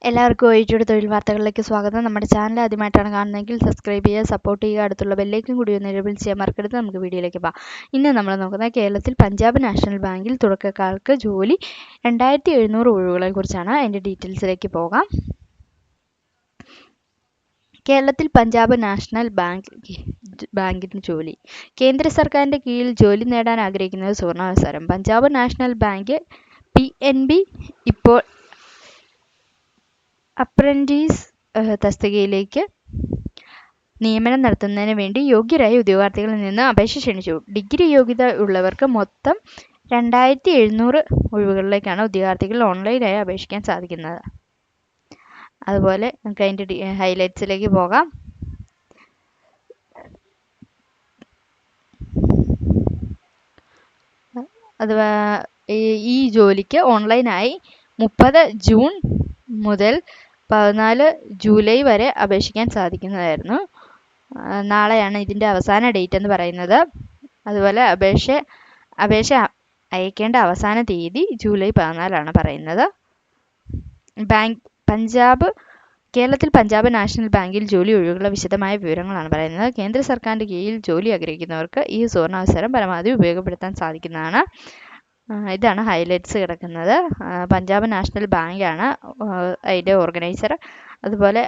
എല്ലാവർക്കും ഒഴിച്ചൂടെ തൊഴിൽ വാർത്തകളിലേക്ക് സ്വാഗതം. നമ്മുടെ ചാനൽ ആദ്യമായിട്ടാണ് കാണുന്നതെങ്കിൽ സബ്സ്ക്രൈബ് ചെയ്യുക, സപ്പോർട്ട് ചെയ്യുക, അടുത്തുള്ള ബെല്ലേക്കും കൂടി ഒന്ന് എനേബിൾ ചെയ്യാൻ മറക്കരുത്. നമുക്ക് വീഡിയോയിലേക്ക് പോകാം. ഇന്ന് നമ്മൾ നോക്കുന്നത് കേരളത്തിൽ പഞ്ചാബ് നാഷണൽ ബാങ്കിൽ തുടക്കക്കാർക്ക് ജോലി 2700 ഒഴിവുകളെ കുറിച്ചാണ്. അതിൻ്റെ ഡീറ്റെയിൽസിലേക്ക് പോകാം. കേരളത്തിൽ പഞ്ചാബ് നാഷണൽ ബാങ്കിന് ജോലി. കേന്ദ്ര സർക്കാരിൻ്റെ കീഴിൽ ജോലി നേടാൻ ആഗ്രഹിക്കുന്നത് സുവർണാവസരം. പഞ്ചാബ് നാഷണൽ ബാങ്ക് PNB ഇപ്പോൾ അപ്രന്റീസ് തസ്തികയിലേക്ക് നിയമനം നടത്തുന്നതിന് വേണ്ടി യോഗ്യരായ ഉദ്യോഗാർത്ഥികളിൽ നിന്ന് അപേക്ഷ ക്ഷണിച്ചു. ഡിഗ്രി യോഗ്യത ഉള്ളവർക്ക് മൊത്തം 2700 ഒഴിവുകളിലേക്കാണ് ഉദ്യോഗാർത്ഥികൾ ഓൺലൈനായി അപേക്ഷിക്കാൻ സാധിക്കുന്നത്. അതുപോലെ നമുക്ക് അതിൻ്റെ ഹൈലൈറ്റ്സിലേക്ക് പോകാം. ഈ ജോലിക്ക് ഓൺലൈനായി 30 ജൂൺ മുതൽ 14 ജൂലൈ വരെ അപേക്ഷിക്കാൻ സാധിക്കുന്നതായിരുന്നു. നാളെയാണ് ഇതിൻ്റെ അവസാന ഡേറ്റ് എന്ന് പറയുന്നത്. അതുപോലെ അപേക്ഷ അയക്കേണ്ട അവസാന തീയതി ജൂലൈ 14 പറയുന്നത്. കേരളത്തിൽ പഞ്ചാബ് നാഷണൽ ബാങ്കിൽ ജോലി ഒഴിവുകളുടെ വിശദമായ വിവരങ്ങളാണ് പറയുന്നത്. കേന്ദ്ര സർക്കാരിൻ്റെ കീഴിൽ ജോലി ആഗ്രഹിക്കുന്നവർക്ക് ഈ സുവർണാവസരം പരമാവധി ഉപയോഗപ്പെടുത്താൻ സാധിക്കുന്നതാണ്. ഇതാണ് ഹൈലൈറ്റ്സ് കിടക്കുന്നത്. പഞ്ചാബ് നാഷണൽ ബാങ്കാണ് അതിൻ്റെ ഓർഗനൈസർ. അതുപോലെ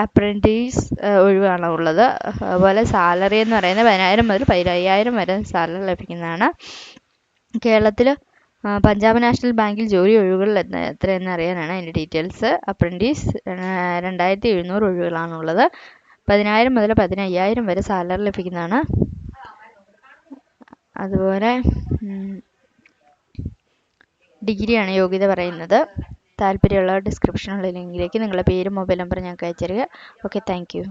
അപ്രൻറ്റീസ് ഒഴിവാണ് ഉള്ളത്. അതുപോലെ സാലറി എന്ന് പറയുന്നത് 10,000 മുതൽ 15,000 വരെ സാലറി ലഭിക്കുന്നതാണ്. കേരളത്തിൽ പഞ്ചാബ് നാഷണൽ ബാങ്കിൽ ജോലി ഒഴിവുകൾ എത്രയെന്ന് അറിയാനാണ് അതിൻ്റെ ഡീറ്റെയിൽസ്. അപ്രൻറ്റീസ് 2700 ഒഴിവുകളാണുള്ളത്. 10,000 മുതൽ 15,000 വരെ സാലറി ലഭിക്കുന്നതാണ്. അതുപോലെ ഡിഗ്രിയാണ് യോഗ്യത പറയുന്നത്. താല്പര്യമുള്ള ഡിസ്ക്രിപ്ഷനുള്ള ലിങ്കിലേക്ക് നിങ്ങളുടെ പേരും മൊബൈൽ നമ്പറും ഞങ്ങൾക്ക് അയച്ചു തരിക. Okay, thank you.